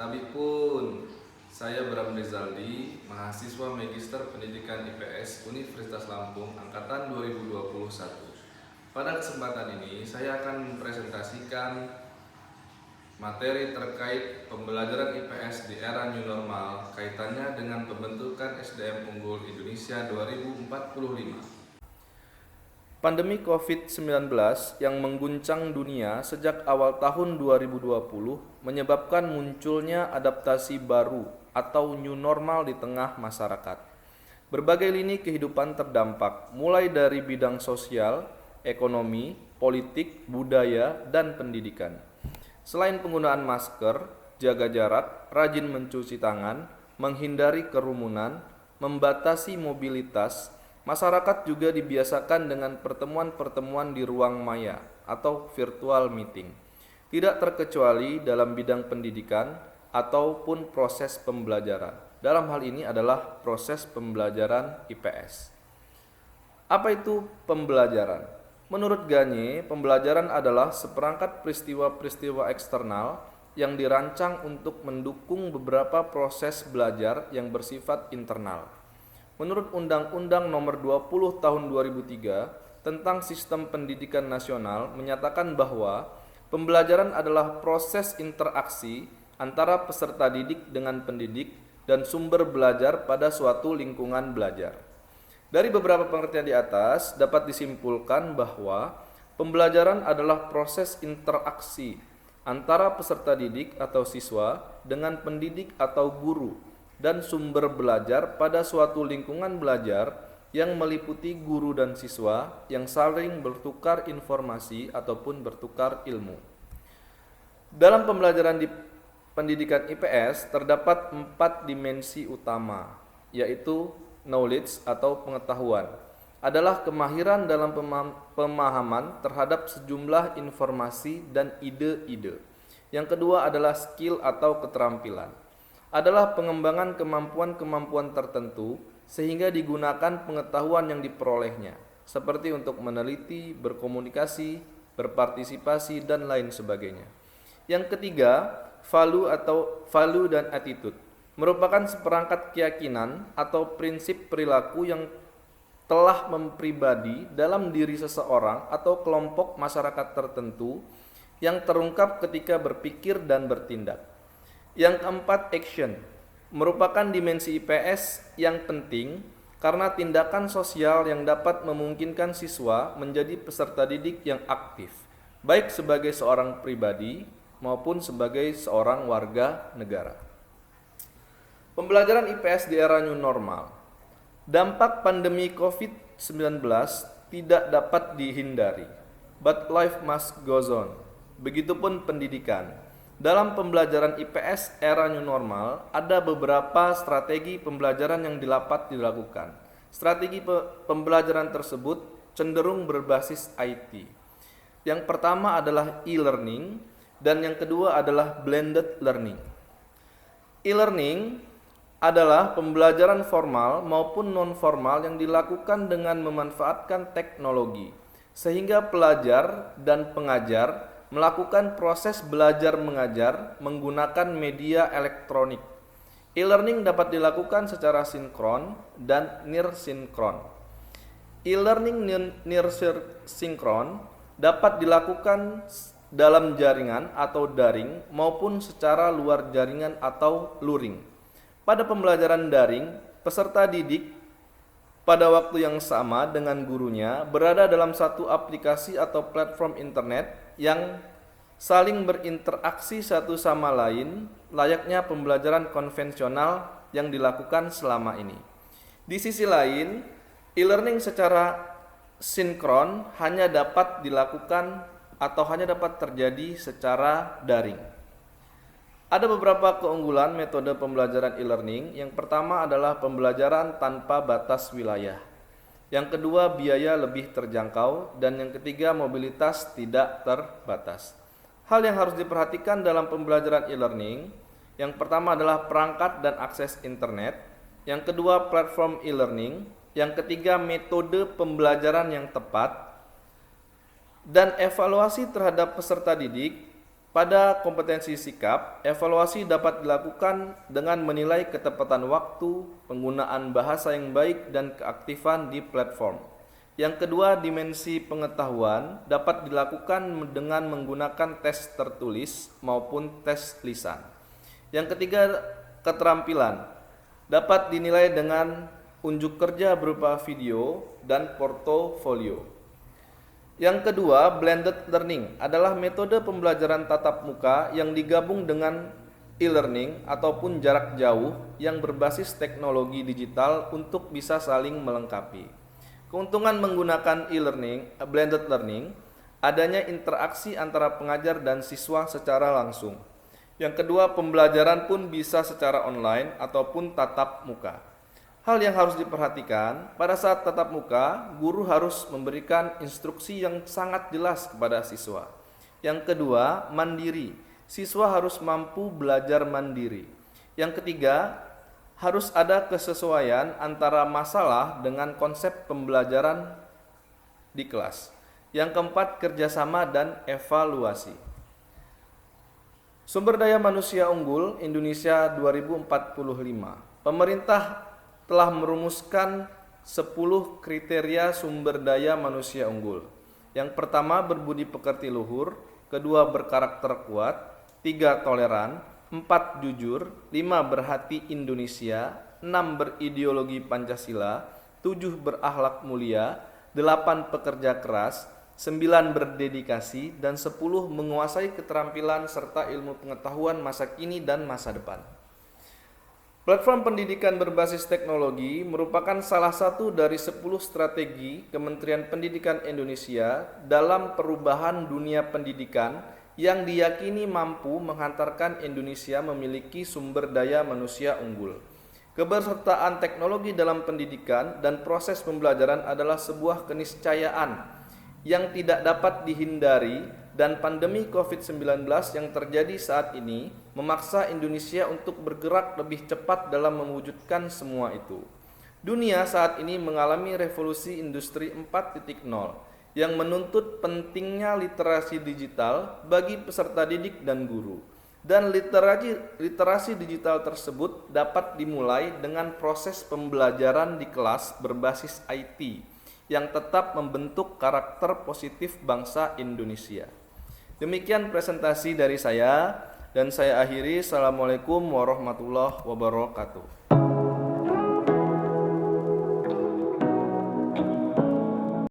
Tapi pun, saya Bram Rizaldi, mahasiswa Magister Pendidikan IPS Universitas Lampung Angkatan 2021. Pada kesempatan ini, saya akan mempresentasikan materi terkait pembelajaran IPS di era new normal, kaitannya dengan pembentukan SDM unggul Indonesia 2045. Pandemi COVID-19 yang mengguncang dunia sejak awal tahun 2020 menyebabkan munculnya adaptasi baru atau new normal di tengah masyarakat. Berbagai lini kehidupan terdampak, mulai dari bidang sosial, ekonomi, politik, budaya, dan pendidikan. Selain penggunaan masker, jaga jarak, rajin mencuci tangan, menghindari kerumunan, membatasi mobilitas, masyarakat juga dibiasakan dengan pertemuan-pertemuan di ruang maya atau virtual meeting, tidak terkecuali dalam bidang pendidikan ataupun proses pembelajaran. Dalam hal ini adalah proses pembelajaran IPS. Apa itu pembelajaran? Menurut Gagne, pembelajaran adalah seperangkat peristiwa-peristiwa eksternal yang dirancang untuk mendukung beberapa proses belajar yang bersifat internal. Menurut Undang-Undang Nomor 20 Tahun 2003 tentang Sistem Pendidikan Nasional menyatakan bahwa pembelajaran adalah proses interaksi antara peserta didik dengan pendidik dan sumber belajar pada suatu lingkungan belajar. Dari beberapa pengertian di atas dapat disimpulkan bahwa pembelajaran adalah proses interaksi antara peserta didik atau siswa dengan pendidik atau guru dan sumber belajar pada suatu lingkungan belajar yang meliputi guru dan siswa yang saling bertukar informasi ataupun bertukar ilmu. Dalam pembelajaran di pendidikan IPS terdapat 4 dimensi utama, yaitu knowledge atau pengetahuan, adalah kemahiran dalam pemahaman terhadap sejumlah informasi dan ide-ide. Yang kedua adalah skill atau keterampilan, adalah pengembangan kemampuan-kemampuan tertentu sehingga digunakan pengetahuan yang diperolehnya, seperti untuk meneliti, berkomunikasi, berpartisipasi, dan lain sebagainya. Yang ketiga, value dan attitude, merupakan seperangkat keyakinan atau prinsip perilaku yang telah mempribadi dalam diri seseorang atau kelompok masyarakat tertentu yang terungkap ketika berpikir dan bertindak. Yang keempat, action, merupakan dimensi IPS yang penting karena tindakan sosial yang dapat memungkinkan siswa menjadi peserta didik yang aktif, baik sebagai seorang pribadi maupun sebagai seorang warga negara. Pembelajaran IPS di era new normal. Dampak pandemi COVID-19 tidak dapat dihindari, but life must go on. Begitupun pendidikan. Dalam pembelajaran IPS era new normal, ada beberapa strategi pembelajaran yang dapat dilakukan. Strategi pembelajaran tersebut cenderung berbasis IT. Yang pertama adalah e-learning dan yang kedua adalah blended learning. E-learning adalah pembelajaran formal maupun non-formal yang dilakukan dengan memanfaatkan teknologi, sehingga pelajar dan pengajar melakukan proses belajar mengajar menggunakan media elektronik. E-learning dapat dilakukan secara sinkron dan nirsinkron. E-learning nirsinkron dapat dilakukan dalam jaringan atau daring maupun secara luar jaringan atau luring. Pada pembelajaran daring, peserta didik pada waktu yang sama dengan gurunya berada dalam satu aplikasi atau platform internet yang saling berinteraksi satu sama lain, layaknya pembelajaran konvensional yang dilakukan selama ini. Di sisi lain, e-learning secara sinkron hanya dapat dilakukan atau hanya dapat terjadi secara daring. Ada beberapa keunggulan metode pembelajaran e-learning. Yang pertama adalah pembelajaran tanpa batas wilayah. Yang kedua, biaya lebih terjangkau. Dan yang ketiga, mobilitas tidak terbatas. Hal yang harus diperhatikan dalam pembelajaran e-learning, yang pertama adalah perangkat dan akses internet. Yang kedua, platform e-learning. Yang ketiga, metode pembelajaran yang tepat. Dan evaluasi terhadap peserta didik Pada kompetensi sikap, evaluasi dapat dilakukan dengan menilai ketepatan waktu, penggunaan bahasa yang baik, dan keaktifan di platform. Yang kedua, dimensi pengetahuan dapat dilakukan dengan menggunakan tes tertulis maupun tes lisan. Yang ketiga, keterampilan dapat dinilai dengan unjuk kerja berupa video dan portofolio. Yang kedua, blended learning adalah metode pembelajaran tatap muka yang digabung dengan e-learning ataupun jarak jauh yang berbasis teknologi digital untuk bisa saling melengkapi. Keuntungan menggunakan e-learning, blended learning, adanya interaksi antara pengajar dan siswa secara langsung. Yang kedua, pembelajaran pun bisa secara online ataupun tatap muka. Hal yang harus diperhatikan, pada saat tatap muka, guru harus memberikan instruksi yang sangat jelas kepada siswa. Yang kedua, mandiri. Siswa harus mampu belajar mandiri. Yang ketiga, harus ada kesesuaian antara masalah dengan konsep pembelajaran di kelas. Yang keempat, kerjasama dan evaluasi. Sumber daya manusia unggul Indonesia 2045. Pemerintah telah merumuskan 10 kriteria sumber daya manusia unggul. Yang pertama, berbudi pekerti luhur, kedua, berkarakter kuat, 3, toleran, 4, jujur, 5, berhati Indonesia, 6, berideologi Pancasila, 7, berakhlak mulia, 8, pekerja keras, 9, berdedikasi, dan 10, menguasai keterampilan serta ilmu pengetahuan masa kini dan masa depan. Platform pendidikan berbasis teknologi merupakan salah satu dari 10 strategi Kementerian Pendidikan Indonesia dalam perubahan dunia pendidikan yang diyakini mampu menghantarkan Indonesia memiliki sumber daya manusia unggul. Kebersertaan teknologi dalam pendidikan dan proses pembelajaran adalah sebuah keniscayaan yang tidak dapat dihindari, dan pandemi COVID-19 yang terjadi saat ini memaksa Indonesia untuk bergerak lebih cepat dalam mewujudkan semua itu. Dunia saat ini mengalami revolusi industri 4.0 yang menuntut pentingnya literasi digital bagi peserta didik dan guru. Dan literasi digital tersebut dapat dimulai dengan proses pembelajaran di kelas berbasis IT yang tetap membentuk karakter positif bangsa Indonesia. Demikian presentasi dari saya, dan saya akhiri. Assalamualaikum warahmatullahi wabarakatuh.